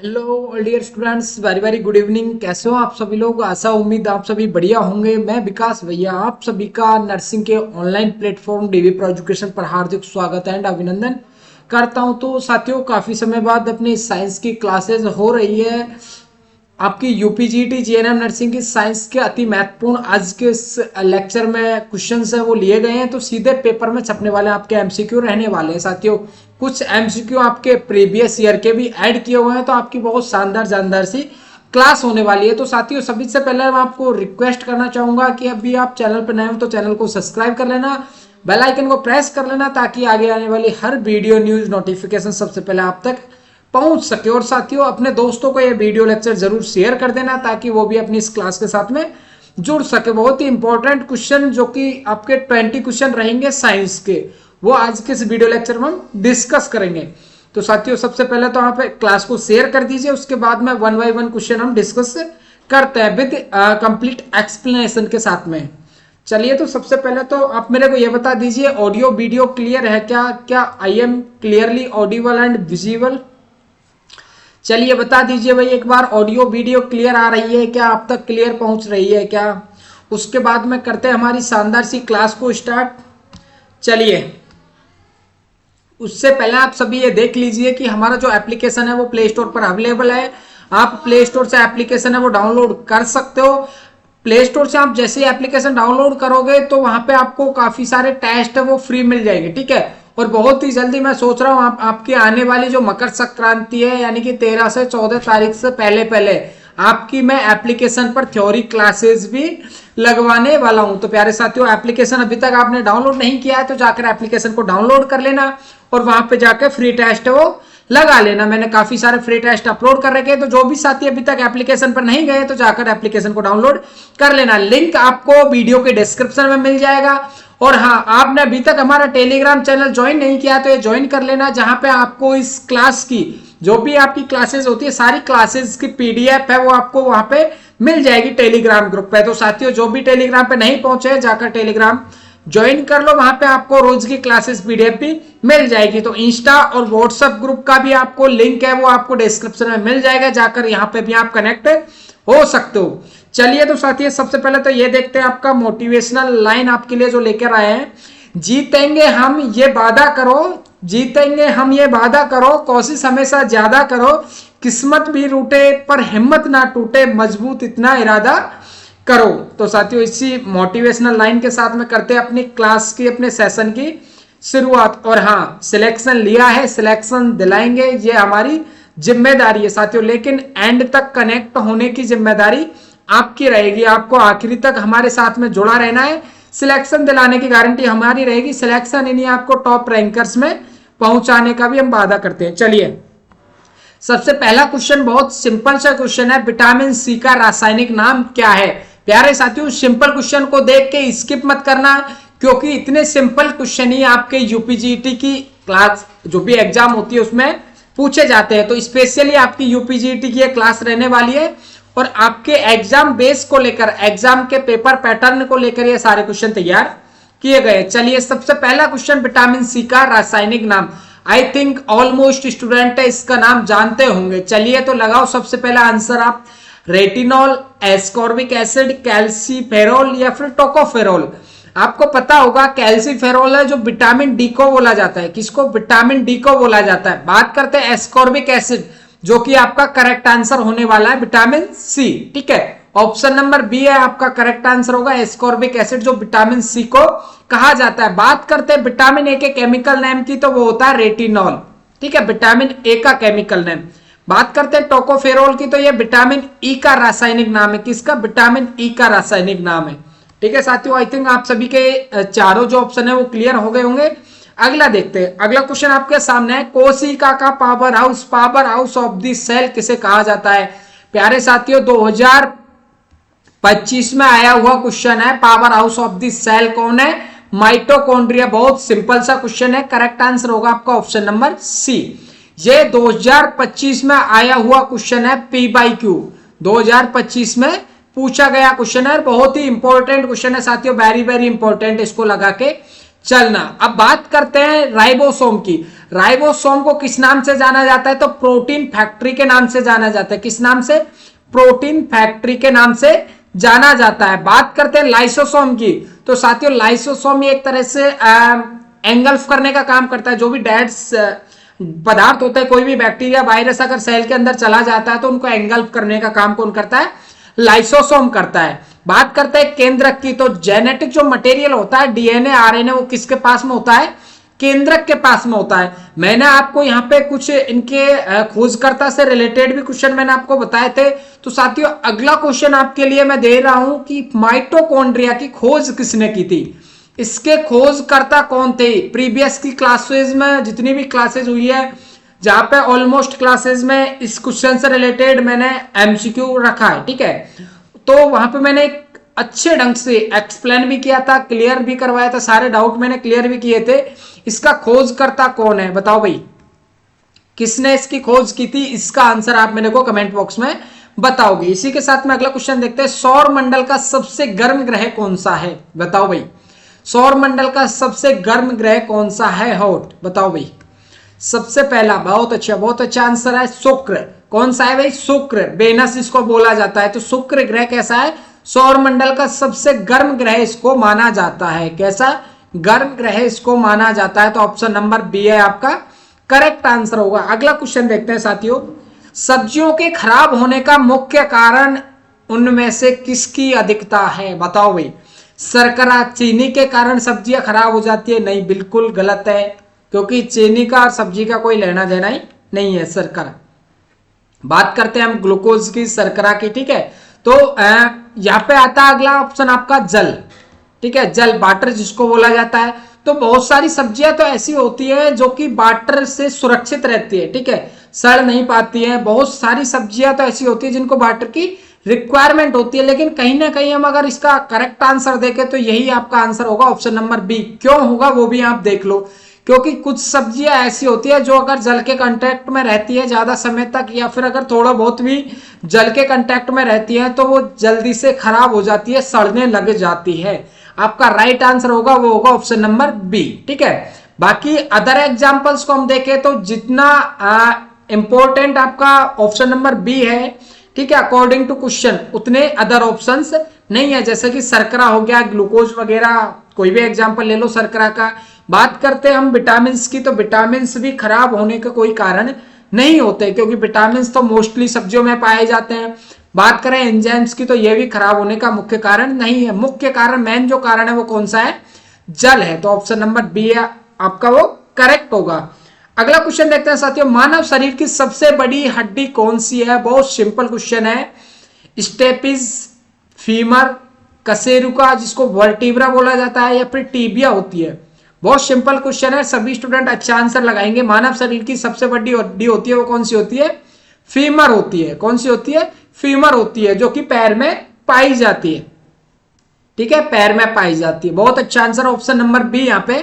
Hello dear students, very very good evening. कैसे हो आप सभी लोग? आशा उम्मीद आप सभी बढ़िया होंगे। मैं विकास भैया आप सभी का नर्सिंग के online platform DV pro education पर हार्दिक स्वागत एंड अभिनंदन करता हूं। तो साथियों, काफी समय बाद अपनी साइंस की क्लासेस हो रही है। आपकी यूपीजीटी जीएनएम नर्सिंग की साइंस के अति महत्वपूर्ण आज के इस लेक्चर में क्वेश्चंस है वो लिए गए हैं, तो सीधे पेपर में छपने वाले आपके एमसीक्यू रहने वाले हैं। साथियों, कुछ एमसीक्यू आपके प्रीवियस ईयर के भी ऐड किए हुए हैं, तो आपकी बहुत शानदार सी क्लास होने वाली है। तो साथियों, सभी से पहले मैं आपको रिक्वेस्ट करना चाहूंगा कि अभी आप चैनल पर नए हो तो चैनल को सब्सक्राइब कर लेना, बेल आइकन को प्रेस कर लेना, ताकि आगे आने वाली हर वीडियो न्यूज नोटिफिकेशन सबसे पहले आप तक पहुंच सके। और साथियों, अपने दोस्तों को ये वीडियो लेक्चर जरूर शेयर कर देना ताकि वो भी अपनी इस क्लास के साथ में जुड़ सके। बहुत ही इंपॉर्टेंट क्वेश्चन जो कि आपके 20 क्वेश्चन रहेंगे साइंस के, वो आज के इस वीडियो लेक्चर में हम डिस्कस करेंगे। तो साथियों, सबसे पहले तो आप क्लास को शेयर कर दीजिए, उसके बाद में 1 बाय 1 क्वेश्चन हम डिस्कस करते हैं विद कंप्लीट एक्सप्लेनेशन के साथ में। चलिए, तो सबसे पहले तो आप मेरे को ये बता दीजिए, ऑडियो वीडियो क्लियर है क्या? क्या I am clearly Audible and visible? चलिए बता दीजिए भाई एक बार, ऑडियो वीडियो क्लियर आ रही है क्या? आप तक क्लियर पहुंच रही है क्या? उसके बाद में करते हैं हमारी शानदार सी क्लास को स्टार्ट। चलिए, उससे पहले आप सभी ये देख लीजिए कि हमारा जो एप्लीकेशन है वो प्ले स्टोर पर अवेलेबल है। आप प्ले स्टोर से एप्लीकेशन है वो डाउनलोड कर सकते हो। प्ले स्टोर से आप जैसे ही एप्लीकेशन डाउनलोड करोगे तो वहां पे आपको काफी सारे टेस्ट है वो फ्री मिल जाएंगे, ठीक है। और बहुत ही जल्दी मैं सोच रहा हूँ आपकी आने वाली जो मकर संक्रांति है, यानी कि 13 से 14 तारीख से पहले पहले आपकी मैं एप्लीकेशन पर थ्योरी क्लासेस भी लगवाने वाला हूं। तो प्यारे साथियों, एप्लीकेशन अभी तक आपने डाउनलोड नहीं किया है तो जाकर एप्लीकेशन को डाउनलोड कर लेना और वहां पे जाकर फ्री टेस्ट है वो लगा लेना। मैंने काफी सारे फ्री टेस्ट अपलोड कर रखे हैं, तो जो भी साथी अभी तक एप्लीकेशन पर नहीं गए तो जाकर एप्लीकेशन को डाउनलोड कर लेना। लिंक आपको वीडियो के डिस्क्रिप्शन में मिल जाएगा। और हाँ, आपने अभी तक हमारा टेलीग्राम चैनल ज्वाइन नहीं किया तो ये ज्वाइन कर लेना, जहां पे आपको इस क्लास की जो भी आपकी क्लासेस होती है सारी क्लासेस की पीडीएफ है वो आपको वहां पे मिल जाएगी टेलीग्राम ग्रुप पे। तो साथियों, जो भी टेलीग्राम पे नहीं पहुंचे जाकर टेलीग्राम ज्वाइन कर लो, वहां पे आपको रोज की क्लासेस पीडीएफ भी मिल जाएगी। तो इंस्टा और व्हाट्सएप ग्रुप का भी आपको लिंक है वो आपको डिस्क्रिप्शन में मिल जाएगा, जाकर यहाँ पे भी आप कनेक्ट हो सकते हो। चलिए, तो साथियों, सबसे पहले तो ये देखते हैं आपका मोटिवेशनल लाइन आपके लिए जो लेकर आए हैं। जीतेंगे हम ये वादा करो, जीतेंगे हम ये वादा करो, कोशिश हमेशा ज्यादा करो, किस्मत भी रूठे पर हिम्मत ना टूटे, मजबूत इतना इरादा करो। तो साथियों, इसी मोटिवेशनल लाइन के साथ में करते हैं अपनी क्लास की, अपने सेशन की शुरुआत। और हाँ, सिलेक्शन लिया है, सिलेक्शन दिलाएंगे, ये हमारी जिम्मेदारी है साथियों। लेकिन एंड तक कनेक्ट होने की जिम्मेदारी आपकी रहेगी, आपको आखिरी तक हमारे साथ में जुड़ा रहना है। सिलेक्शन दिलाने की गारंटी हमारी रहेगी, सिलेक्शन इन्हीं आपको टॉप रैंकर्स में पहुंचाने का भी हम वादा करते हैं। चलिए, सबसे पहला क्वेश्चन बहुत सिंपल सा क्वेश्चन है, विटामिन सी का रासायनिक नाम क्या है? प्यारे साथियों, सिंपल क्वेश्चन को देख के स्किप मत करना, क्योंकि इतने सिंपल क्वेश्चन ही आपके यूपीजीटी की क्लास जो भी एग्जाम होती है उसमें पूछे जाते हैं। तो स्पेशली आपकी यूपीजीटी की क्लास रहने वाली है और आपके एग्जाम बेस को लेकर, एग्जाम के पेपर पैटर्न को लेकर ये सारे क्वेश्चन तैयार किए गए। चलिए, सबसे पहला क्वेश्चन, विटामिन सी का रासायनिक नाम। आई थिंक ऑलमोस्ट स्टूडेंट इसका नाम जानते होंगे। चलिए, तो लगाओ सबसे पहला आंसर आप, रेटिनॉल, एस्कॉर्बिक एसिड, कैल्सीफेरॉल या फिर टोकोफेरॉल। आपको पता होगा कैल्सीफेरॉल है जो विटामिन डी को बोला जाता है। किसको? विटामिन डी को बोला जाता है। बात करते हैं एस्कॉर्बिक एसिड, जो कि आपका करेक्ट आंसर होने वाला है विटामिन सी, ठीक है। ऑप्शन नंबर बी है आपका करेक्ट आंसर होगा, एस्कॉर्बिक एसिड जो विटामिन सी को कहा जाता है। बात करते हैं विटामिन ए के केमिकल नेम की, तो वो होता है रेटिनॉल, ठीक है, विटामिन ए का केमिकल नेम। बात करते हैं टोकोफेरॉल की, तो ये विटामिन ई का रासायनिक नाम है। किसका? विटामिन ई का रासायनिक नाम है, ठीक है साथियों। आई थिंक आप सभी के चारों जो ऑप्शन है वो क्लियर हो गए होंगे। अगला देखते हैं, अगला क्वेश्चन आपके सामने है, कोशिका का power house of the cell किसे कहा जाता है? प्यारे साथियों, 2025 में आया हुआ क्वेश्चन है, power house of the cell कौन है? माइटोकॉन्ड्रिया। बहुत सिंपल सा क्वेश्चन है, करेक्ट आंसर होगा आपका ऑप्शन नंबर सी। ये 2025 में आया हुआ क्वेश्चन है, पी बाई क्यू 2025 में पूछा गया क्वेश्चन है, बहुत ही इंपॉर्टेंट क्वेश्चन है साथियों, वेरी वेरी इंपॉर्टेंट, इसको लगा के चलना। अब बात करते हैं राइबोसोम की। राइबोसोम को किस नाम से जाना जाता है? तो प्रोटीन फैक्ट्री के नाम से जाना जाता है। किस नाम से? प्रोटीन फैक्ट्री के नाम से जाना जाता है। बात करते हैं लाइसोसोम की, तो साथियों लाइसोसोम एक तरह से एंगल्फ करने का काम करता है। जो भी डेड पदार्थ होता है, कोई भी बैक्टीरिया वायरस अगर सेल के अंदर चला जाता है तो उनको एंगल्फ करने का काम कौन करता है? लाइसोसोम करता है। बात करते हैं केंद्रक की, तो जेनेटिक जो मटेरियल होता है डीएनए आरएनए वो किसके पास में होता है? केंद्रक के पास में होता है। मैंने आपको यहाँ पे कुछ इनके खोजकर्ता से रिलेटेड भी क्वेश्चन मैंने आपको बताए थे। तो साथियों अगला क्वेश्चन आपके लिए मैं दे रहा हूं कि माइटोकॉन्ड्रिया की खोज किसने की थी? इसके खोजकर्ता कौन थे? प्रीवियस की क्लासेस में जितनी भी क्लासेस हुई है, जहां पे ऑलमोस्ट क्लासेस में इस क्वेश्चन से रिलेटेड मैंने एमसीक्यू रखा है, ठीक है, तो वहां पे मैंने अच्छे ढंग से एक्सप्लेन भी किया था, क्लियर भी करवाया था, सारे डाउट मैंने क्लियर भी किए थे। इसका खोजकर्ता कौन है बताओ भाई, किसने इसकी खोज की थी? इसका आंसर आप मेरे को कमेंट बॉक्स में बताओगे। इसी के साथ में अगला क्वेश्चन देखते हैं, सौर मंडल का सबसे गर्म ग्रह कौन सा है? बताओ भाई, सौर मंडल का सबसे गर्म ग्रह कौन सा है? हॉट, बताओ भाई। सबसे पहला, बहुत अच्छा आंसर है शुक्र। कौन सा है भाई? शुक्र, वेनस इसको बोला जाता है। तो शुक्र ग्रह कैसा है? सौर मंडल का सबसे गर्म ग्रह इसको माना जाता है। कैसा? गर्म ग्रह इसको माना जाता है। तो ऑप्शन नंबर बी है आपका करेक्ट आंसर होगा। अगला क्वेश्चन देखते हैं साथियों, सब्जियों के खराब होने का मुख्य कारण उनमें से किसकी अधिकता है? बताओ भाई। शर्करा, चीनी के कारण सब्जियां खराब हो जाती है? नहीं, बिल्कुल गलत है, क्योंकि चीनी का और सब्जी का कोई लेना देना ही नहीं है। शर्करा, बात करते हैं हम ग्लूकोज की, शर्करा की, ठीक है। तो यहां पे आता है अगला ऑप्शन आपका जल, ठीक है, जल, वाटर जिसको बोला जाता है। तो बहुत सारी सब्जियां तो ऐसी होती है जो कि वाटर से सुरक्षित रहती है, ठीक है, सड़ नहीं पाती है। बहुत सारी सब्जियां तो ऐसी होती है जिनको वाटर की रिक्वायरमेंट होती है, लेकिन कहीं ना कहीं हम अगर इसका करेक्ट आंसर देखें तो यही आपका आंसर होगा, ऑप्शन नंबर बी। क्यों होगा वो भी आप देख लो, क्योंकि कुछ सब्जियां ऐसी होती है जो अगर जल के कांटेक्ट में रहती है ज्यादा समय तक, या फिर अगर थोड़ा बहुत भी जल के कांटेक्ट में रहती है तो वो जल्दी से खराब हो जाती है, सड़ने लग जाती है। आपका राइट आंसर होगा वो होगा ऑप्शन नंबर बी, ठीक है। बाकी अदर एग्जांपल्स को हम देखें तो जितना इंपॉर्टेंट आपका ऑप्शन नंबर बी है, ठीक है, अकॉर्डिंग टू क्वेश्चन, उतने अदर ऑप्शंस नहीं है। जैसे कि शर्करा हो गया, ग्लूकोज वगैरह, कोई भी एग्जांपल ले लो शर्करा का। बात करते हैं हम विटामिन की, तो विटामिन भी खराब होने का कोई कारण नहीं होते, क्योंकि विटामिन तो मोस्टली सब्जियों में पाए जाते हैं। बात करें एंजाइम्स की, तो ये भी खराब होने का मुख्य कारण नहीं है। मुख्य कारण, मेन जो कारण है वो कौन सा है? जल है। तो ऑप्शन नंबर बी है आपका वो करेक्ट होगा। अगला क्वेश्चन देखते हैं साथियों, मानव शरीर की सबसे बड़ी हड्डी कौन सी है? बहुत सिंपल क्वेश्चन है, स्टेपिस, फीमर, कशेरुका जिसको वर्टिब्रा बोला जाता है, या फिर टीबिया होती है। बहुत सिंपल क्वेश्चन है, सभी स्टूडेंट अच्छा आंसर लगाएंगे। मानव शरीर की सबसे बड़ी हड्डी होती है वो कौन सी होती है? फीमर होती है। कौन सी होती है? फीमर होती है, जो कि पैर में पाई जाती है, ठीक है, पैर में पाई जाती है। बहुत अच्छा आंसर, ऑप्शन नंबर बी यहाँ पे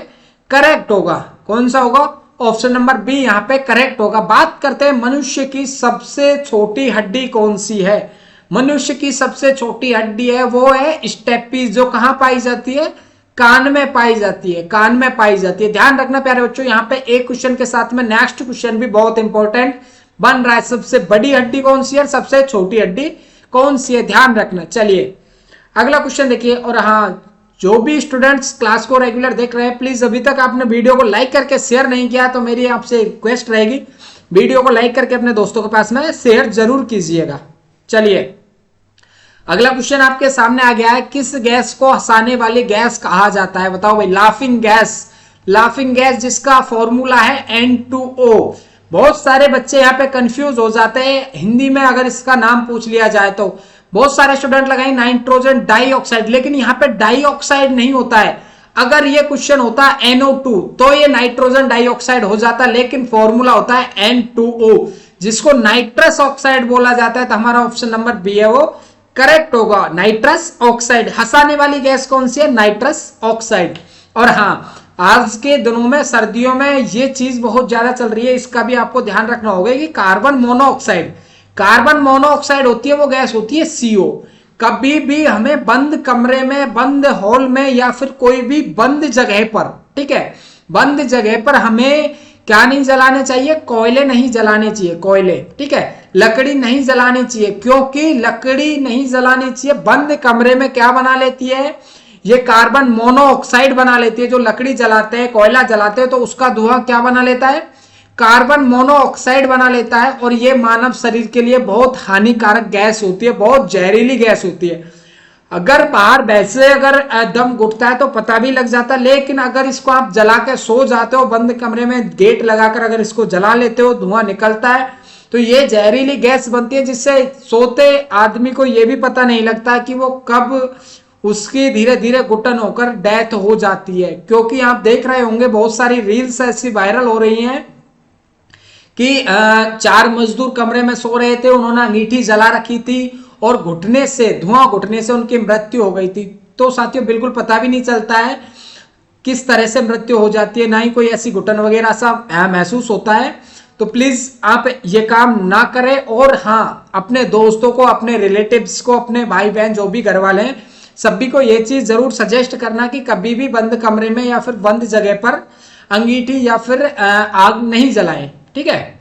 करेक्ट होगा। कौन सा होगा? ऑप्शन नंबर बी यहाँ पे करेक्ट होगा। बात करते हैं मनुष्य की सबसे छोटी हड्डी कौन सी है? मनुष्य की सबसे छोटी हड्डी है वो है स्टेपीज, जो कहां पाई जाती है? कान में पाई जाती है, कान में पाई जाती है। ध्यान रखना प्यारे बच्चों, यहाँ पे एक क्वेश्चन के साथ में नेक्स्ट क्वेश्चन भी बहुत इंपॉर्टेंट बन रहा है। सबसे बड़ी हड्डी कौन सी है, सबसे छोटी हड्डी कौन सी है, ध्यान रखना। चलिए अगला क्वेश्चन देखिए। और हाँ, जो भी स्टूडेंट्स क्लास को रेगुलर देख रहे हैं, प्लीज अभी तक आपने वीडियो को लाइक करके शेयर नहीं किया तो मेरी आपसे रिक्वेस्ट रहेगी, वीडियो को लाइक करके अपने दोस्तों के पास में शेयर जरूर कीजिएगा। चलिए अगला क्वेश्चन आपके सामने आ गया है, किस गैस को हंसाने वाली गैस कहा जाता है? बताओ भाई। लाफिंग गैस, लाफिंग गैस जिसका फॉर्मूला है N2O। बहुत सारे बच्चे यहाँ पे कंफ्यूज हो जाते हैं, हिंदी में अगर इसका नाम पूछ लिया जाए तो बहुत सारे स्टूडेंट लगाएंगे नाइट्रोजन डाइऑक्साइड, लेकिन यहाँ पे डाइऑक्साइड नहीं होता है। अगर ये क्वेश्चन होता है NO2 तो ये नाइट्रोजन डाइऑक्साइड हो जाता, लेकिन फॉर्मूला होता है N2O जिसको नाइट्रस ऑक्साइड बोला जाता है। तो हमारा ऑप्शन नंबर बी है वो करेक्ट होगा, नाइट्रस ऑक्साइड। हंसाने वाली गैस कौन सी है? Nitrous oxide. और हाँ, आज के दिनों में सर्दियों में ये चीज बहुत ज्यादा चल रही है, इसका भी आपको ध्यान रखना होगा कि कार्बन मोनोऑक्साइड, कार्बन मोनोऑक्साइड होती है वो गैस होती है CO। कभी भी हमें बंद कमरे में, बंद हॉल में, या फिर कोई भी बंद जगह पर, ठीक है, बंद जगह पर हमें क्या नहीं जलाने चाहिए? कोयले नहीं जलाने चाहिए, कोयले, ठीक है, लकड़ी नहीं जलानी चाहिए, क्योंकि लकड़ी नहीं जलानी चाहिए। बंद कमरे में क्या बना लेती है? ये कार्बन मोनोऑक्साइड बना लेती है। जो लकड़ी जलाते हैं, कोयला जलाते हैं, तो उसका धुआं क्या बना लेता है? कार्बन मोनोऑक्साइड बना लेता है, और ये मानव शरीर के लिए बहुत हानिकारक गैस होती है, बहुत जहरीली गैस होती है। अगर बाहर वैसे अगर दम घुटता है तो पता भी लग जाता है, लेकिन अगर इसको आप जला के सो जाते हो, बंद कमरे में गेट लगाकर अगर इसको जला लेते हो, धुआं निकलता है, तो ये जहरीली गैस बनती है, जिससे सोते आदमी को ये भी पता नहीं लगता कि वो कब उसकी धीरे धीरे घुटन होकर डेथ हो जाती है। क्योंकि आप देख रहे होंगे बहुत सारी रील्स ऐसी वायरल हो रही हैं कि 4 मजदूर कमरे में सो रहे थे, उन्होंने अंगीठी जला रखी थी और घुटने से, धुआं घुटने से उनकी मृत्यु हो गई थी। तो साथियों बिल्कुल पता भी नहीं चलता है किस तरह से मृत्यु हो जाती है, ना ही कोई ऐसी घुटन वगैरह सा महसूस होता है। तो प्लीज आप ये काम ना करें, और हाँ, अपने दोस्तों को, अपने रिलेटिव्स को, अपने भाई बहन जो भी घर वाले हैं, सभी को ये चीज जरूर सजेस्ट करना कि कभी भी बंद कमरे में या फिर बंद जगह पर अंगीठी या फिर आग नहीं जलाएं, ठीक है।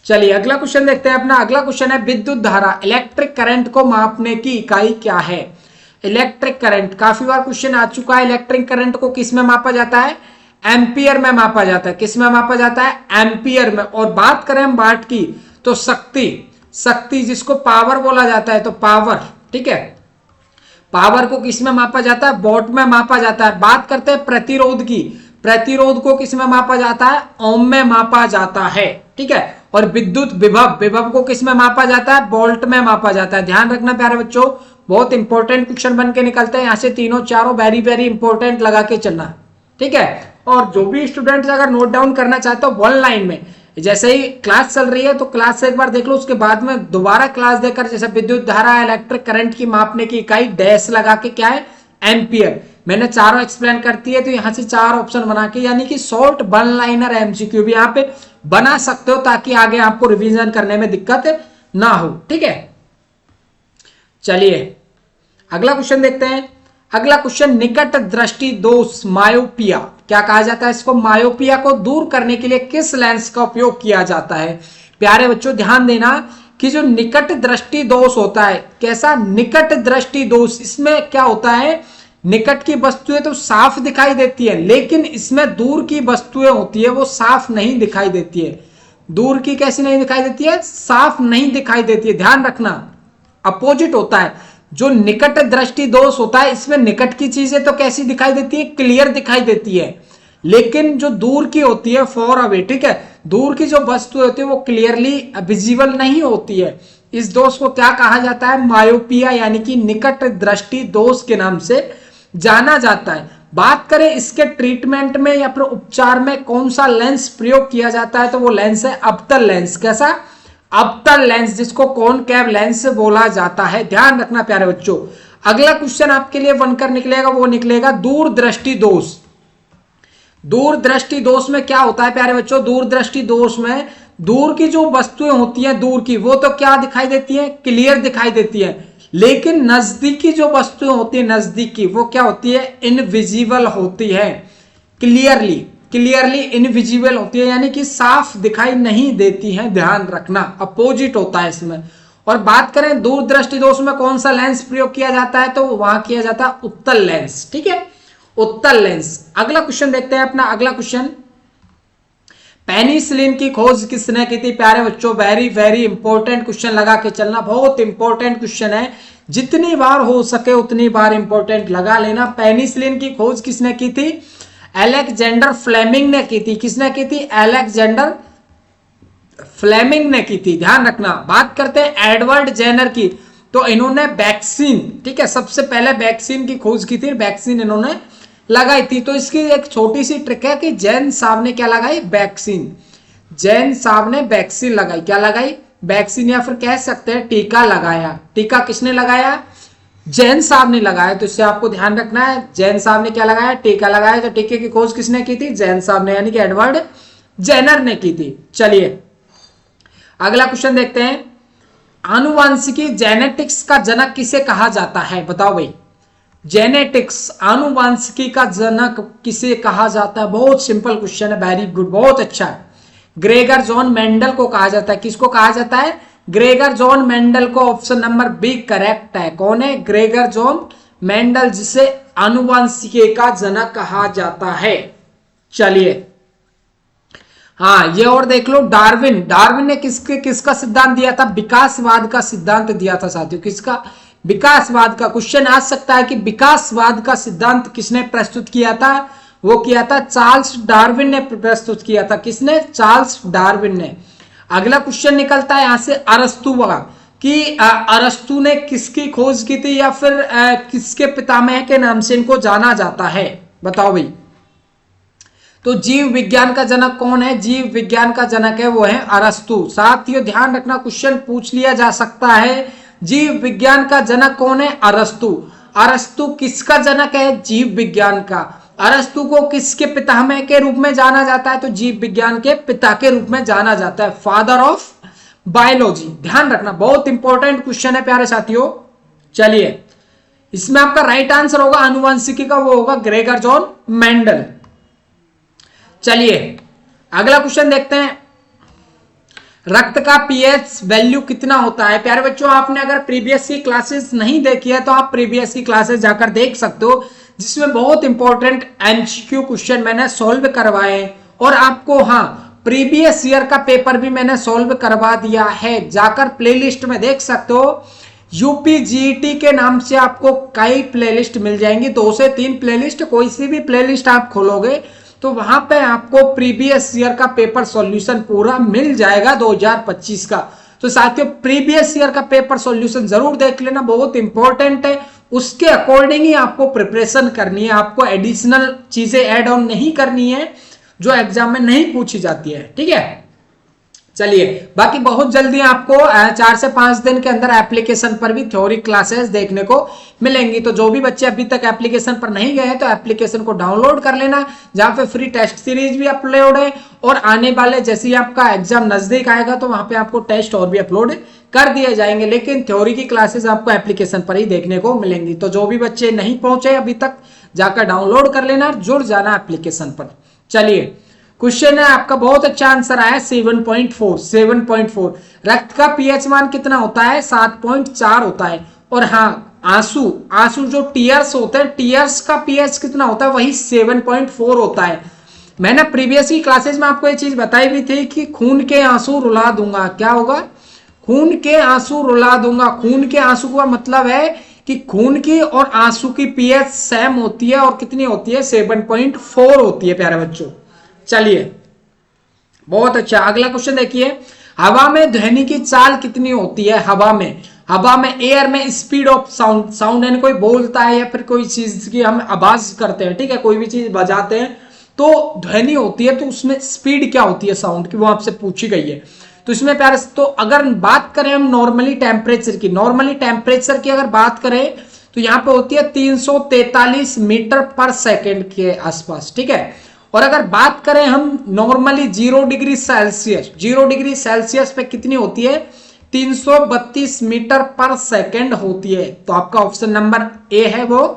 चलिए अगला क्वेश्चन देखते हैं अपना। अगला क्वेश्चन है विद्युत धारा, इलेक्ट्रिक करंट को मापने की इकाई क्या है? इलेक्ट्रिक करंट, काफी बार क्वेश्चन आ चुका है। इलेक्ट्रिक करंट को किस में मापा जाता है? एम्पियर में मापा जाता है। किस में मापा जाता है? एम्पियर में। और बात करें हम वाट की, तो शक्ति जिसको पावर बोला जाता है, तो पावर, ठीक है, पावर को किस में मापा जाता है? वॉट में मापा जाता है। बात करते हैं प्रतिरोध की, प्रतिरोध को किस में मापा जाता है? ओम में मापा जाता है, ठीक है। और विद्युत विभव को किस में मापा जाता है? वोल्ट में मापा जाता है। ध्यान रखना प्यारे बच्चों, बहुत इंपॉर्टेंट क्वेश्चन बन के निकलते हैं यहाँ से, तीनों चारों वेरी वेरी इंपॉर्टेंट लगा के चलना, ठीक है। और जो भी स्टूडेंट्स अगर नोट डाउन करना चाहते हो वन लाइन में, जैसे ही क्लास चल रही है तो क्लास से एक बार देख लो, उसके बाद में दोबारा क्लास देखकर, जैसे विद्युत धारा, इलेक्ट्रिक करंट की मापने की इकाई डैश लगा के क्या है? एम्पियर। मैंने चारों एक्सप्लेन करती है, तो यहाँ से 4 ऑप्शन बना के, यानी कि शॉर्ट वन लाइनर एमसीक्यू भी यहाँ पे बना सकते हो, ताकि आगे आपको रिवीजन करने में दिक्कत ना हो, ठीक है। चलिए अगला क्वेश्चन देखते हैं। अगला क्वेश्चन, निकट दृष्टि दोष, मायोपिया, क्या कहा जाता है इसको? मायोपिया को दूर करने के लिए किस लेंस का उपयोग किया जाता है? प्यारे बच्चों ध्यान देना कि जो निकट दृष्टि दोष होता है, कैसा निकट दृष्टि दोष, इसमें क्या होता है? निकट की वस्तुएं तो साफ दिखाई देती है, लेकिन इसमें दूर की वस्तुएं होती है वो साफ नहीं दिखाई देती है। दूर की कैसी नहीं दिखाई देती है? साफ नहीं दिखाई देती है। ध्यान रखना, अपोजिट होता है। जो निकट दृष्टि दोष होता है, इसमें निकट की चीजें तो कैसी दिखाई देती है? क्लियर दिखाई देती है, लेकिन जो दूर की होती है, फॉर अवे, ठीक है, दूर की जो वस्तु होती है वो क्लियरली विजिबल नहीं होती है। इस दोष को क्या कहा जाता है? मायोपिया, यानी कि निकट दृष्टि दोष के नाम से जाना जाता है। बात करें इसके ट्रीटमेंट में या फिर उपचार में कौन सा लेंस प्रयोग किया जाता है, तो वो लेंस है अवतल लेंस। कैसा? अवतल लेंस, जिसको कॉनकेव लेंस बोला जाता है। ध्यान रखना प्यारे बच्चों। अगला क्वेश्चन आपके लिए बनकर निकलेगा, वो निकलेगा दूरदृष्टि दोष। दूरदृष्टि दोष में क्या होता है प्यारे बच्चों? दूरदृष्टि दोष में दूर की जो वस्तुएं होती हैं, दूर की, वो तो क्या दिखाई देती है? क्लियर दिखाई देती है, लेकिन नजदीकी जो वस्तुएं होती है, नजदीकी, वो क्या होती है? इनविजिबल होती है। क्लियरली इनविजिबल होती है, यानी कि साफ दिखाई नहीं देती है। ध्यान रखना, अपोजिट होता है इसमें। और बात करें दूरदृष्टि दोष में कौन सा लेंस प्रयोग किया जाता है, तो वहां किया जाता है उत्तल लेंस, ठीक है, उत्तल लेंस। अगला क्वेश्चन देखते हैं अपना। अगला क्वेश्चन, पेनिसिलिन की खोज किसने की थी? प्यारे बच्चों वेरी वेरी इंपॉर्टेंट क्वेश्चन लगा के चलना, बहुत इंपॉर्टेंट क्वेश्चन है, जितनी बार हो सके उतनी बार इंपॉर्टेंट लगा लेना। पेनिसिलिन की खोज किसने की थी? अलेक्जेंडर फ्लेमिंग ने की थी। किसने की थी? अलेक्जेंडर फ्लेमिंग ने की थी। ध्यान रखना। बात करते हैं एडवर्ड जेनर की, तो इन्होंने वैक्सीन, ठीक है, सबसे पहले वैक्सीन की खोज की थी, वैक्सीन इन्होंने लगाई थी। तो इसकी एक छोटी सी ट्रिक है कि जैन साहब ने क्या लगाई? वैक्सीन। जैन साहब ने वैक्सीन लगाई। क्या लगाई? वैक्सीन, या फिर कह सकते हैं टीका लगाया। टीका किसने लगाया? जैन साहब ने लगाया। तो इससे आपको ध्यान रखना है, जैन साहब ने क्या लगाया? टीका लगाया। तो टीके की खोज किसने की थी? जैन साहब ने, यानी कि एडवर्ड जेनर ने की थी। चलिए अगला क्वेश्चन देखते हैं। आनुवांशिकी, जेनेटिक्स का जनक किसे कहा जाता है? बताओ भाई, जेनेटिक्स, आनुवांशिकी का जनक किसे कहा जाता है? बहुत सिंपल क्वेश्चन है, वेरी गुड, बहुत अच्छा है। ग्रेगर जॉन मेंडल को कहा जाता है। किसको कहा जाता है? ग्रेगर जॉन मेंडल को। ऑप्शन नंबर बी करेक्ट है। कौन है? ग्रेगर जॉन मेंडल, जिसे आनुवंशिकी का जनक कहा जाता है। चलिए, हाँ ये और देख लो, डार्विन। डार्विन ने किसका सिद्धांत दिया था? विकासवाद का सिद्धांत दिया था साथियों। किसका? विकासवाद का। क्वेश्चन आ सकता है कि विकासवाद का सिद्धांत किसने प्रस्तुत किया था? वो किया था चार्ल्स डार्विन ने प्रस्तुत किया था। किसने? चार्ल्स डार्विन ने। अगला क्वेश्चन निकलता है यहां से अरस्तु वाला, कि अरस्तु ने किसकी खोज की थी, या फिर किसके पितामह के नाम से इनको जाना जाता है? बताओ भाई। तो जीव विज्ञान का जनक कौन है? जीव विज्ञान का जनक है वो है अरस्तु। साथियों ध्यान रखना, क्वेश्चन पूछ लिया जा सकता है, जीव विज्ञान का जनक कौन है? अरस्तु। अरस्तु किसका जनक है? जीव विज्ञान का। अरस्तु को किसके पितामह के रूप में जाना जाता है? तो जीव विज्ञान के पिता के रूप में जाना जाता है, फादर ऑफ बायोलॉजी। ध्यान रखना, बहुत इंपॉर्टेंट क्वेश्चन है प्यारे साथियों। चलिए, इसमें आपका राइट आंसर होगा आनुवंशिकी का, वो होगा ग्रेगर जॉन मेंडल। चलिए अगला क्वेश्चन देखते हैं, रक्त का पीएच वैल्यू कितना होता है? प्यारे बच्चों, आपने अगर प्रीवियस की क्लासेस नहीं देखी है तो आप प्रीवियस की क्लासेस जाकर देख सकते हो, जिसमें बहुत इंपॉर्टेंट एमसीक्यू क्वेश्चन मैंने सॉल्व करवाए। और आपको हाँ प्रीवियस ईयर का पेपर भी मैंने सॉल्व करवा दिया है, जाकर प्लेलिस्ट में देख सकते हो। यूपीजीटी के नाम से आपको कई प्लेलिस्ट मिल जाएंगी, 2 से 3 प्लेलिस्ट। कोई सी भी प्लेलिस्ट आप खोलोगे तो वहां पे आपको प्रीवियस ईयर का पेपर सॉल्यूशन पूरा मिल जाएगा 2025 का। तो साथियों प्रीवियस ईयर का पेपर सॉल्यूशन जरूर देख लेना, बहुत इंपॉर्टेंट है। उसके अकॉर्डिंग ही आपको प्रिपरेशन करनी है, आपको एडिशनल चीजें ऐड ऑन नहीं करनी है जो एग्जाम में नहीं पूछी जाती है, ठीक है। चलिए, बाकी बहुत जल्दी आपको 4 से 5 दिन के अंदर एप्लीकेशन पर भी थ्योरी क्लासेस देखने को मिलेंगी। तो जो भी बच्चे अभी तक एप्लीकेशन पर नहीं गए हैं तो एप्लीकेशन को डाउनलोड कर लेना, जहां पे फ्री टेस्ट सीरीज भी अपलोड है। और आने वाले जैसे ही आपका एग्जाम नजदीक आएगा तो वहां पे आपको टेस्ट और भी अपलोड कर दिए जाएंगे, लेकिन थ्योरी की क्लासेस आपको एप्लीकेशन पर ही देखने को मिलेंगी। तो जो भी बच्चे नहीं पहुंचे अभी तक, जाकर डाउनलोड कर लेना, जुड़ जाना एप्लीकेशन पर। चलिए, क्वेश्चन है आपका, बहुत अच्छा आंसर आया 7.4। रक्त का पीएच मान कितना होता है? 7.4 होता है। और हाँ, आंसू जो टीयर्स होते हैं, टीयर्स का पीएच कितना होता है? वही 7.4 होता है। मैंने प्रीवियस की क्लासेस में आपको ये चीज बताई भी थी कि खून के आंसू रुला दूंगा। क्या होगा? खून के आंसू रुला दूंगा। खून के आंसू का मतलब है कि खून की और आंसू की पीएच सेम होती है, और कितनी होती है? 7.4 होती है प्यारे बच्चों। चलिए, बहुत अच्छा। अगला क्वेश्चन देखिए, हवा में ध्वनि की चाल कितनी होती है? हवा में एयर में स्पीड ऑफ साउंड यानी कोई बोलता है या फिर कोई चीज की हम आवाज करते हैं, ठीक है, कोई भी चीज बजाते हैं तो ध्वनि होती है, तो उसमें स्पीड क्या होती है साउंड की, वो आपसे पूछी गई है। तो इसमें प्यारे, तो अगर बात करें हम नॉर्मली टेम्परेचर की अगर बात करें तो यहाँ पे होती है 343 मीटर पर सेकेंड के आसपास, ठीक है। और अगर बात करें हम नॉर्मली 0 डिग्री सेल्सियस पे कितनी होती है? 332 मीटर पर सेकेंड होती है। तो आपका ऑप्शन नंबर ए है वो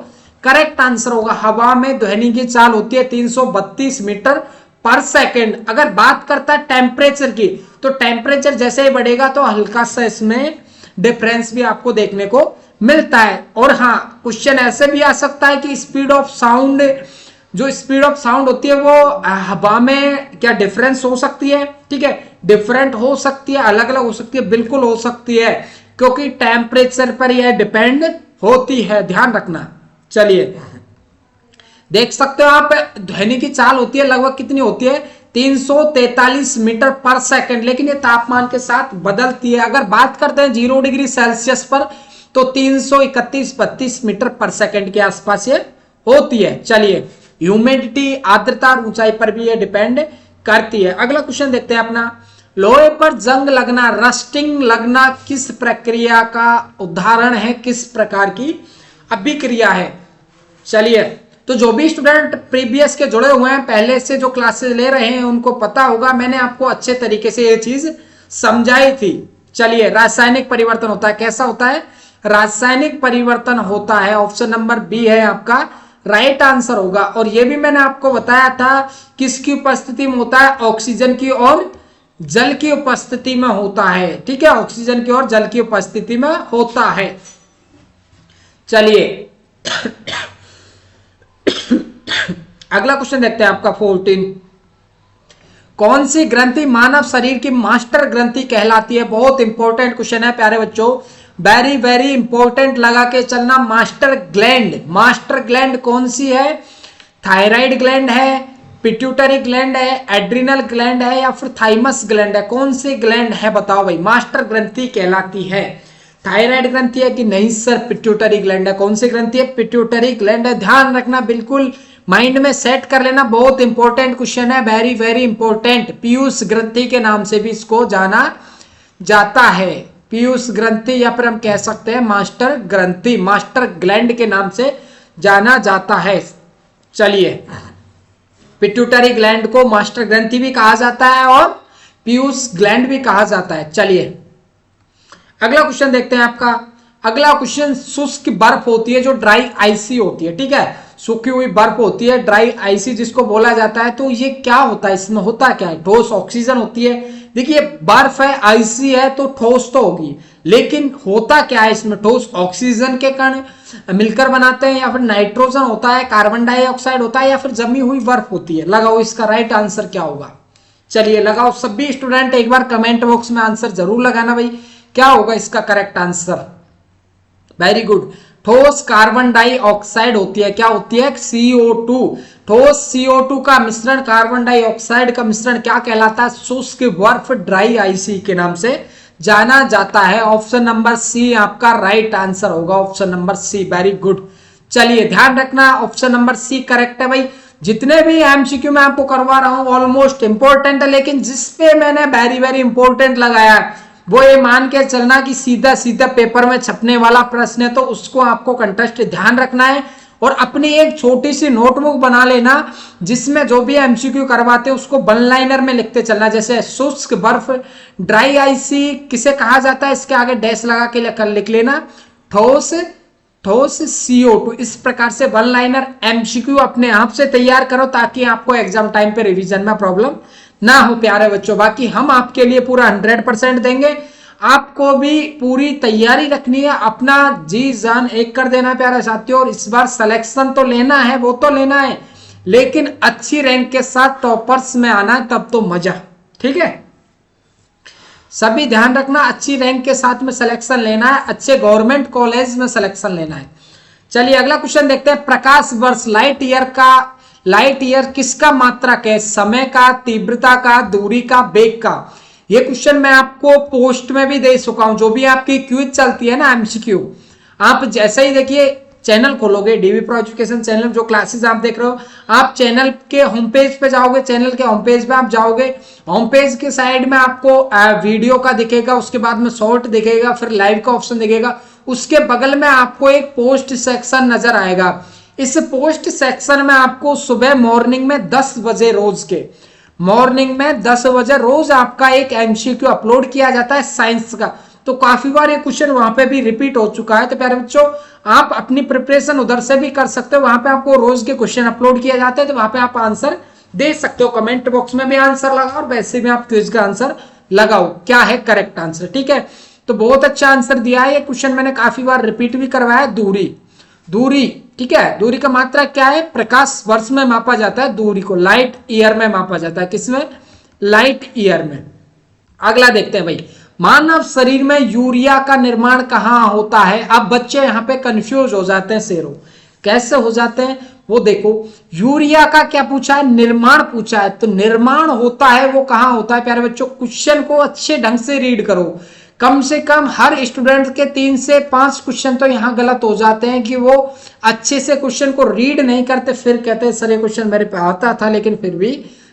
करेक्ट आंसर होगा। हवा में ध्वनि की चाल होती है 332 मीटर पर सेकेंड। अगर बात करता है टेम्परेचर की, तो टेम्परेचर जैसे ही बढ़ेगा तो हल्का सा इसमें डिफरेंस भी आपको देखने को मिलता है। और हाँ, क्वेश्चन ऐसे भी आ सकता है कि स्पीड ऑफ साउंड होती है वो हवा में क्या डिफरेंस हो सकती है? ठीक है, डिफरेंट हो सकती है, अलग अलग हो सकती है, बिल्कुल हो सकती है, क्योंकि टेम्परेचर पर यह डिपेंड होती है, ध्यान रखना। चलिए, देख सकते हो आप, ध्वनि की चाल होती है लगभग कितनी होती है? 343 मीटर पर सेकंड, लेकिन ये तापमान के साथ बदलती है। अगर बात करते हैं 0 डिग्री सेल्सियस पर तो 331-32 मीटर पर सेकंड के आसपास ये होती है। चलिए, ह्यूमिडिटी, आर्द्रता और ऊंचाई पर भी ये डिपेंड करती है। अगला क्वेश्चन देखते हैं अपना, लोहे पर जंग लगना, रस्टिंग लगना किस प्रक्रिया का उदाहरण है? किस प्रकार की अभिक्रिया है? चलिए, तो जो भी स्टूडेंट प्रीवियस के जुड़े हुए हैं, पहले से जो क्लासेस ले रहे हैं, उनको पता होगा, मैंने आपको अच्छे तरीके से ये चीज समझाई थी। चलिए, रासायनिक परिवर्तन होता है। कैसा होता है? रासायनिक परिवर्तन होता है। ऑप्शन नंबर बी है आपका राइट आंसर होगा। और ये भी मैंने आपको बताया था किसकी उपस्थिति में होता है? ऑक्सीजन की और जल की उपस्थिति में होता है। ठीक है, ऑक्सीजन की और जल की उपस्थिति में होता है। चलिए अगला क्वेश्चन देखते हैं आपका 14। कौन सी ग्रंथि मानव शरीर की मास्टर ग्रंथि कहलाती है? बहुत इंपॉर्टेंट क्वेश्चन है प्यारे बच्चों, वेरी वेरी इंपॉर्टेंट लगा के चलना। मास्टर ग्लैंड, मास्टर ग्लैंड कौन सी है? थायराइड ग्लैंड है, पिट्यूटरी ग्लैंड है, एड्रिनल ग्लैंड है या फिर थाइमस ग्लैंड है? कौन सी ग्लैंड है बताओ भाई, मास्टर ग्रंथि कहलाती है? थायराइड ग्रंथि है कि नहीं सर पिट्यूटरी ग्लैंड है? कौन सी ग्रंथि है? पिट्यूटरी ग्लैंड है। ध्यान रखना, बिल्कुल माइंड में सेट कर लेना, बहुत इंपॉर्टेंट क्वेश्चन है, वेरी वेरी इंपॉर्टेंट। पीयूष ग्रंथि के नाम से भी इसको जाना जाता है, पीयूष ग्रंथि या फिर हम कह सकते हैं मास्टर ग्रंथि, मास्टर ग्लैंड के नाम से जाना जाता है। चलिए, पिट्यूटरी ग्लैंड को मास्टर ग्रंथि भी कहा जाता है और पीयूष ग्लैंड भी कहा जाता है। चलिए अगला क्वेश्चन देखते हैं आपका। अगला क्वेश्चन, शुष्क बर्फ होती है जो ड्राई आइसी होती है, ठीक है, सूखी हुई बर्फ होती है ड्राई आइसी जिसको बोला जाता है, तो ये क्या होता है? इसमें होता क्या है? ठोस ऑक्सीजन होती है। देखिए बर्फ है, आइसी है तो ठोस तो होगी, लेकिन होता क्या है इसमें? ठोस ऑक्सीजन के कण मिलकर बनाते हैं या फिर नाइट्रोजन होता है, कार्बन डाइऑक्साइड होता है या फिर जमी हुई बर्फ होती है? लगाओ इसका राइट आंसर क्या होगा। चलिए लगाओ, सभी स्टूडेंट एक बार कमेंट बॉक्स में आंसर जरूर लगाना भाई, क्या होगा इसका करेक्ट आंसर। वेरी गुड, ठोस कार्बन डाइऑक्साइड होती है। क्या होती है? CO2। ठोस CO2 का मिश्रण कार्बन डाइऑक्साइड का मिश्रण क्या कहलाता है? शुष्क बर्फ, ड्राई आइसी के नाम से जाना जाता है। ऑप्शन नंबर सी आपका राइट आंसर होगा, option number C, very good. चलिए ध्यान रखना, ऑप्शन नंबर सी करेक्ट है भाई। जितने भी एमसीक्यू मैं आपको करवा रहा हूं ऑलमोस्ट इंपॉर्टेंट है, लेकिन जिसपे मैंने वेरी वेरी इंपॉर्टेंट लगाया है वो ये मान के चलना कि सीधा सीधा पेपर में छपने वाला प्रश्न है, तो उसको आपको कंटेस्ट ध्यान रखना है और अपनी एक छोटी सी नोटबुक बना लेना जिसमें जो भी एमसीक्यू करवाते हैं उसको वन लाइनर में लिखते चलना। जैसे शुष्क बर्फ, ड्राई आइसी किसे कहा जाता है, इसके आगे डैश लगा के लिख लेना, ठोस ठोस CO2। इस प्रकार से वन लाइनर एमसीक्यू अपने आप से तैयार करो ताकि आपको एग्जाम टाइम पे रिवीजन में प्रॉब्लम ना हो प्यारे बच्चों। बाकी हम आपके लिए पूरा 100% देंगे, आपको भी पूरी तैयारी रखनी है, अपना जी जान एक कर देना प्यारे साथियों। और इस बार सिलेक्शन तो लेना है, वो तो लेना है, लेकिन अच्छी रैंक के साथ टॉपर्स में आना है, तब तो मजा। ठीक है, सभी ध्यान रखना, अच्छी रैंक के साथ में सिलेक्शन लेना है, अच्छे गवर्नमेंट कॉलेज में सिलेक्शन लेना है। चलिए अगला क्वेश्चन देखते हैं। प्रकाश वर्ष, लाइट ईयर किसका मात्रक है? समय का, तीव्रता का, दूरी का, वेग का? ये क्वेश्चन मैं आपको पोस्ट में भी दे चुका हूं, जो भी आपकी क्विज चलती है ना एमसीक्यू, आप जैसे ही देखिए चैनल खोलोगे, डीवी प्रो एजुकेशन चैनल, जो क्लासेस आप देख रहे हो, आप चैनल के होम पेज पे जाओगे, चैनल के होम पेज पे आप जाओगे, होम पेज के साइड में आपको वीडियो का दिखेगा, उसके बाद में शॉर्ट दिखेगा, फिर लाइव का ऑप्शन दिखेगा, उसके बगल में आपको एक पोस्ट सेक्शन नजर आएगा। इस पोस्ट सेक्शन में आपको सुबह मॉर्निंग में 10 बजे रोज के, मॉर्निंग में 10 बजे रोज आपका एक एमसीक्यू अपलोड किया जाता है साइंस का। तो काफी बार ये क्वेश्चन वहां पे भी रिपीट हो चुका है, तो प्यारे बच्चों आप अपनी प्रिपरेशन उधर से भी कर सकते हो, वहां पे आपको रोज के क्वेश्चन अपलोड किया जाते हैं, तो वहां पे आप आंसर दे सकते हो। कमेंट बॉक्स में भी आंसर लगाओ और वैसे भी आप क्विज का आंसर लगाओ, क्या है करेक्ट आंसर। ठीक है, तो बहुत अच्छा आंसर दिया है, ये क्वेश्चन मैंने काफी बार रिपीट भी करवाया। दूरी, ठीक है, दूरी का मात्रा क्या है? प्रकाश वर्ष में मापा जाता है दूरी को, लाइट ईयर में मापा जाता है। किसमें? लाइट ईयर में। अगला देखते हैं भाई, मानव शरीर में यूरिया का निर्माण कहाँ होता है? अब बच्चे यहाँ पे कंफ्यूज हो जाते हैं शेरों, कैसे हो जाते हैं वो देखो। यूरिया का क्या पूछा है? निर्माण पूछा है, तो निर्माण होता है वो कहाँ होता है प्यारे बच्चों? क्वेश्चन को अच्छे ढंग से रीड करो, कम से कम हर स्टूडेंट के 3 से 5 क्वेश्चन तो यहाँ गलत हो जाते हैं कि वो अच्छे से क्वेश्चन को रीड नहीं करते, फिर कहते हैं सर ये क्वेश्चन मेरे पे आता था लेकिन फिर भी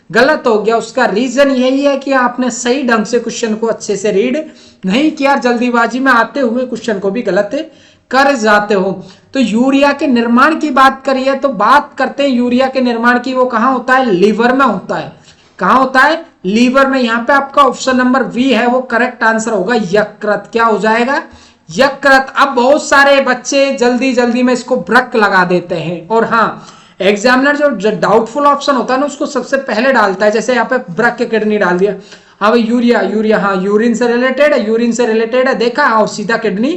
गलत हो गया। उसका रीजन यही है कि आपने सही ढंग से क्वेश्चन को अच्छे से रीड नहीं किया, जल्दीबाजी में आते हुए क्वेश्चन को भी गलत कर जाते हो। तो यूरिया के निर्माण की बात करिए तो बात करते हैं यूरिया के निर्माण की, वो कहाँ होता है? लीवर में होता है। कहाँ होता है? लीवर में। यहाँ पे आपका ऑप्शन नंबर बी है वो करेक्ट आंसर होगा, यकृत। क्या हो जाएगा? यकृत। अब बहुत सारे बच्चे जल्दी जल्दी में इसको ब्रक लगा देते हैं, और हाँ एग्जामिनर जो डाउटफुल ऑप्शन होता है ना उसको सबसे पहले डालता है, जैसे यहाँ पे ब्रक के किडनी डाल दिया। अब यूरिया, यूरिया हाँ यूरिन से रिलेटेड है, यूरिन से रिलेटेड है, देखा और सीधा किडनी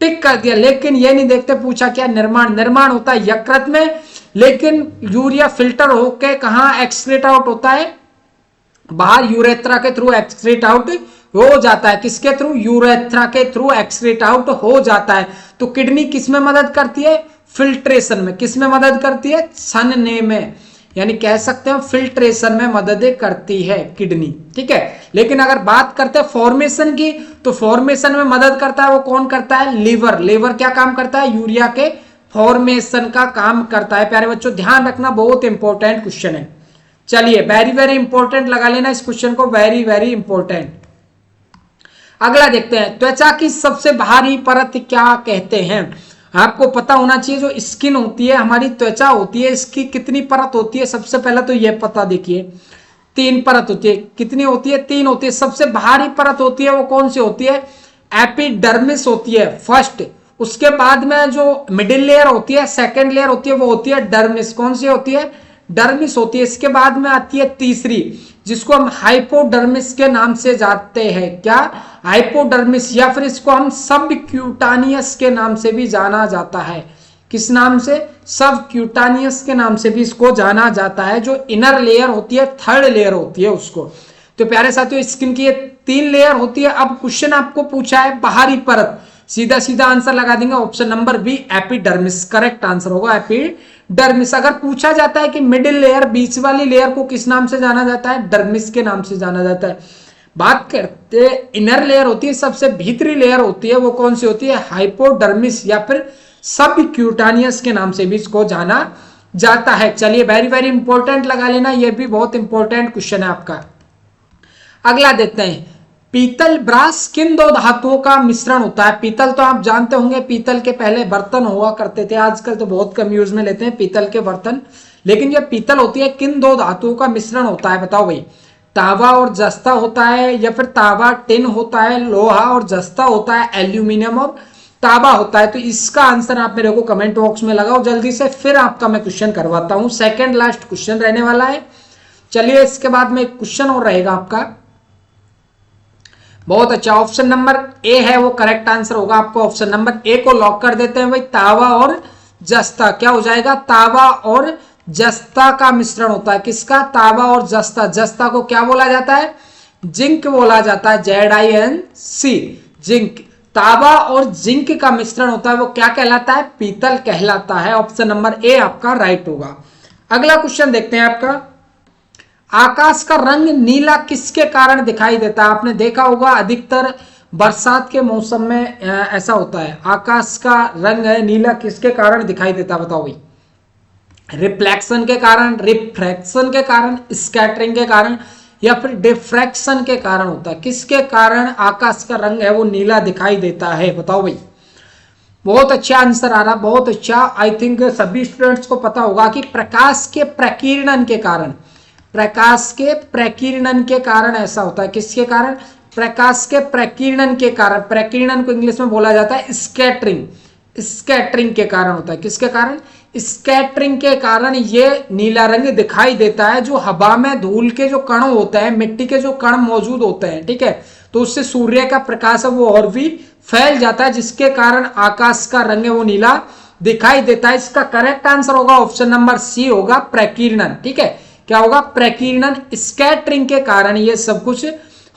टिक कर दिया। लेकिन ये नहीं देखते पूछा क्या निर्माण, निर्माण होता है यकृत में, लेकिन यूरिया फिल्टर होके कहाँ एक्सक्रीट आउट होता है, बाहर यूरेथ्रा के थ्रू एक्सक्रीट आउट हो जाता है। किसके थ्रू, यूरेथ्रा के थ्रू एक्सक्रीट आउट हो जाता है। तो किडनी किस में मदद करती है, फिल्ट्रेशन में। किस में मदद करती है, सनने में, यानी कह सकते हैं फिल्ट्रेशन में मदद करती है किडनी, ठीक है। लेकिन अगर बात करते हैं फॉर्मेशन की, तो फॉर्मेशन में मदद करता है वो कौन करता है, लीवर। लीवर क्या काम करता है, यूरिया के फॉर्मेशन का काम करता है। प्यारे बच्चों ध्यान रखना, बहुत इंपॉर्टेंट क्वेश्चन है। चलिए वेरी वेरी इंपॉर्टेंट लगा लेना इस क्वेश्चन को, वेरी वेरी इंपॉर्टेंट। अगला देखते हैं, त्वचा की सबसे बाहरी परत क्या कहते हैं। आपको पता होना चाहिए जो स्किन होती है, हमारी त्वचा होती है, इसकी कितनी परत होती है। सबसे पहले तो ये पता देखिए, 3 परत होती है। कितनी होती है, 3 होती है। सबसे बाहरी परत होती है वो कौन सी होती है, एपिडर्मिस होती है फर्स्ट। उसके बाद में जो मिडिल लेयर होती है, सेकेंड लेयर होती है, वो होती है डर्मिस। कौन सी होती है, डर्मिस होती है। इसके बाद में आती है तीसरी, जिसको हम हाइपोडर्मिस के नाम से जानते हैं। क्या, हाइपोडर्मिस, या फिर इसको हम सबक्यूटानियस के नाम से भी जाना जाता है। किस नाम से, सबक्यूटानियस के नाम से भी इसको जाना जाता है। जो इनर लेयर होती है, थर्ड लेयर होती है उसको। तो प्यारे साथियों स्किन की ये 3 लेयर होती है। अब क्वेश्चन आपको पूछा है बाहरी परत, सीधा सीधा आंसर लगा देंगे, option number B epidermis correct answer होगा, एपिडर्मिस। अगर पूछा जाता है कि मिडिल लेयर, बीच वाली लेयर को किस नाम से जाना जाता है, डर्मिस के नाम से जाना जाता है। बात करते इनर लेयर होती है, सबसे भीतरी लेयर होती है, वो कौन सी होती है, हाइपोडर्मिस या फिर सबक्यूटानियस के नाम से भी इसको जाना जाता है। चलिए वेरी वेरी इंपॉर्टेंट लगा लेना, ये भी बहुत इंपॉर्टेंट क्वेश्चन है आपका। अगला देखते हैं, पीतल ब्रास किन 2 धातुओं का मिश्रण होता है। पीतल तो आप जानते होंगे, पीतल के पहले बर्तन हुआ करते थे, आजकल तो बहुत कम यूज में लेते हैं पीतल के बर्तन। लेकिन ये पीतल होती है, किन 2 धातुओं का मिश्रण होता है, बताओ भाई। तांबा और जस्ता होता है, या फिर तांबा टिन होता है, लोहा और जस्ता होता है, एल्यूमिनियम और तांबा होता है। तो इसका आंसर आप मेरे को कमेंट बॉक्स में लगाओ जल्दी से, फिर आपका मैं क्वेश्चन करवाता हूं। सेकेंड लास्ट क्वेश्चन रहने वाला है। चलिए इसके बाद में एक क्वेश्चन और रहेगा आपका, बहुत अच्छा। ऑप्शन नंबर ए है वो करेक्ट आंसर होगा। आपको ऑप्शन नंबर ए को लॉक कर देते हैं भाई। तांबा और जस्ता क्या हो जाएगा, तांबा और जस्ता का मिश्रण होता है। किसका, तांबा और जस्ता। जस्ता को क्या बोला जाता है, जिंक बोला जाता है, ZINC जिंक। तांबा और जिंक का मिश्रण होता है, वो क्या कहलाता है, पीतल कहलाता है। ऑप्शन नंबर ए आपका राइट होगा। अगला क्वेश्चन देखते हैं आपका, आकाश का रंग नीला किसके कारण दिखाई देता है। आपने देखा होगा अधिकतर बरसात के मौसम में ऐसा होता है, आकाश का रंग है नीला, किसके कारण दिखाई देता है, बताओ भाई। रिफ्लेक्शन के कारण, रिफ्रैक्शन के कारण, स्कैटरिंग के कारण, या फिर डिफ्रैक्शन के कारण होता है। किसके कारण आकाश का रंग है वो नीला दिखाई देता है, बताओ भाई। बहुत अच्छा आंसर आ रहा, बहुत अच्छा। आई थिंक सभी स्टूडेंट्स को पता होगा कि प्रकाश के प्रकीर्णन के कारण, प्रकाश के प्रकीर्णन के कारण ऐसा होता है। किसके कारण, प्रकाश के प्रकीर्णन के कारण। प्रकीर्णन को इंग्लिश में बोला जाता है स्कैटरिंग, स्कैटरिंग के कारण होता है। किसके कारण, स्कैटरिंग के कारण ये नीला रंग दिखाई देता है। जो हवा में धूल के जो कण होते हैं, मिट्टी के जो कण मौजूद होते हैं, ठीक है, तो उससे सूर्य का प्रकाश है वो और भी फैल जाता है, जिसके कारण आकाश का रंग है वो नीला दिखाई देता है। इसका करेक्ट आंसर होगा ऑप्शन नंबर सी होगा, प्रकीर्णन। ठीक है, क्या होगा, प्रकीर्णन। स्कैटरिंग के कारण ये सब कुछ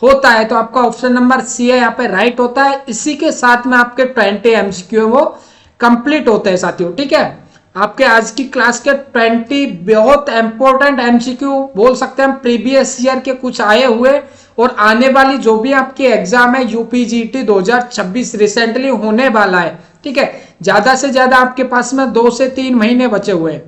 होता है। तो आपका ऑप्शन नंबर सी है यहाँ पे राइट होता है। इसी के साथ में आपके 20 MCQ वो कंप्लीट होते हैं साथियों। ठीक है, आपके आज की क्लास के 20 बहुत इंपॉर्टेंट MCQ बोल सकते हैं, प्रीवियस ईयर के कुछ आए हुए और आने वाली जो भी आपकी एग्जाम है UPGT 2026 रिसेंटली होने वाला है। ठीक है, ज्यादा से ज्यादा आपके पास में 2 से 3 महीने बचे हुए हैं।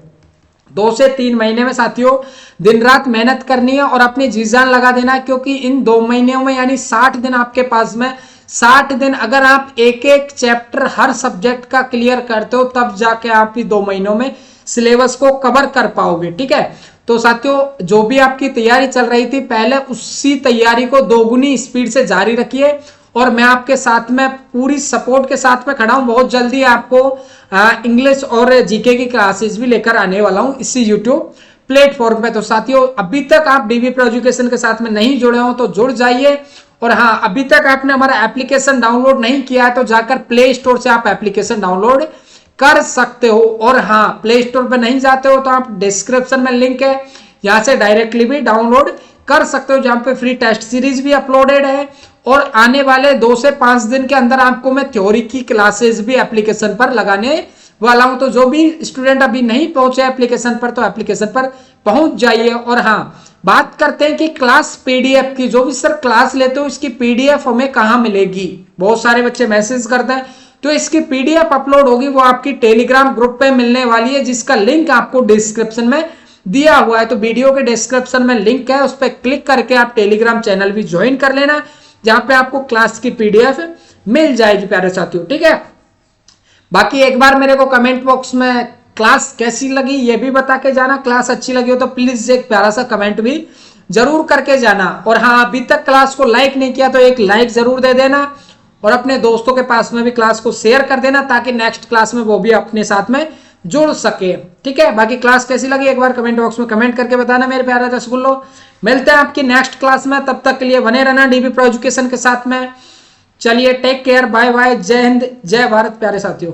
2 से 3 महीने में साथियों दिन रात मेहनत करनी है और अपनी जी जान लगा देना है, क्योंकि इन 2 महीनों में यानी 60 दिन आपके पास में, 60 दिन अगर आप एक एक चैप्टर हर सब्जेक्ट का क्लियर करते हो तब जाके आप 2 महीनों में सिलेबस को कवर कर पाओगे। ठीक है, तो साथियों जो भी आपकी तैयारी चल रही थी पहले उसी तैयारी को 2 गुनी स्पीड से जारी रखिए और मैं आपके साथ में पूरी सपोर्ट के साथ में खड़ा हूं। बहुत जल्दी आपको इंग्लिश और जीके की क्लासेस भी लेकर आने वाला हूं इसी यूट्यूब प्लेटफॉर्म पे। तो साथियों, अभी तक आप डीबी प्रो एजुकेशन के साथ में नहीं जुड़े हो तो जुड़ जाइए। और हाँ, अभी तक आपने हमारा एप्लीकेशन डाउनलोड नहीं किया है तो जाकर प्ले स्टोर से आप एप्लीकेशन डाउनलोड कर सकते हो। और हाँ, प्ले स्टोर पे नहीं जाते हो तो आप डिस्क्रिप्शन में लिंक है, यहां से डायरेक्टली भी डाउनलोड कर सकते हो, जहां पे फ्री टेस्ट सीरीज भी अपलोडेड है। और आने वाले 2 से 5 दिन के अंदर आपको मैं थ्योरी की क्लासेस भी एप्लीकेशन पर लगाने वाला हूं। तो जो भी स्टूडेंट अभी नहीं पहुंचे एप्लीकेशन पर, तो एप्लीकेशन पर पहुंच जाइए। और हाँ, बात करते हैं कि क्लास पीडीएफ की, जो भी सर क्लास लेते हो इसकी पीडीएफ हमें कहां मिलेगी, बहुत सारे बच्चे मैसेज करते हैं। तो इसकी पीडीएफ अपलोड होगी, वो आपकी टेलीग्राम ग्रुप पे मिलने वाली है, जिसका लिंक आपको डिस्क्रिप्शन में दिया हुआ है। तो वीडियो के डिस्क्रिप्शन में लिंक है, उस पर क्लिक करके आप टेलीग्राम चैनल भी ज्वाइन कर लेना, जहां पे आपको क्लास की पीडीएफ मिल जाएगी प्यारे साथियों, ठीक है। बाकी एक बार मेरे को कमेंट बॉक्स में क्लास कैसी लगी ये भी बता के जाना। क्लास अच्छी लगी हो तो प्लीज एक प्यारा सा कमेंट भी जरूर करके जाना। और हाँ, अभी तक क्लास को लाइक नहीं किया तो एक लाइक जरूर दे देना, और अपने दोस्तों के पास में भी क्लास को शेयर कर देना, ताकि नेक्स्ट क्लास में वो भी अपने साथ में जुड़ सके, ठीक है। बाकी क्लास कैसी लगी एक बार कमेंट बॉक्स में कमेंट करके बताना मेरे प्यारे रसगुल्लो। मिलते हैं आपकी नेक्स्ट क्लास में, तब तक के लिए बने रहना डीबी प्रो एजुकेशन के साथ में। चलिए, टेक केयर, बाय बाय, जय हिंद, जय भारत प्यारे साथियों।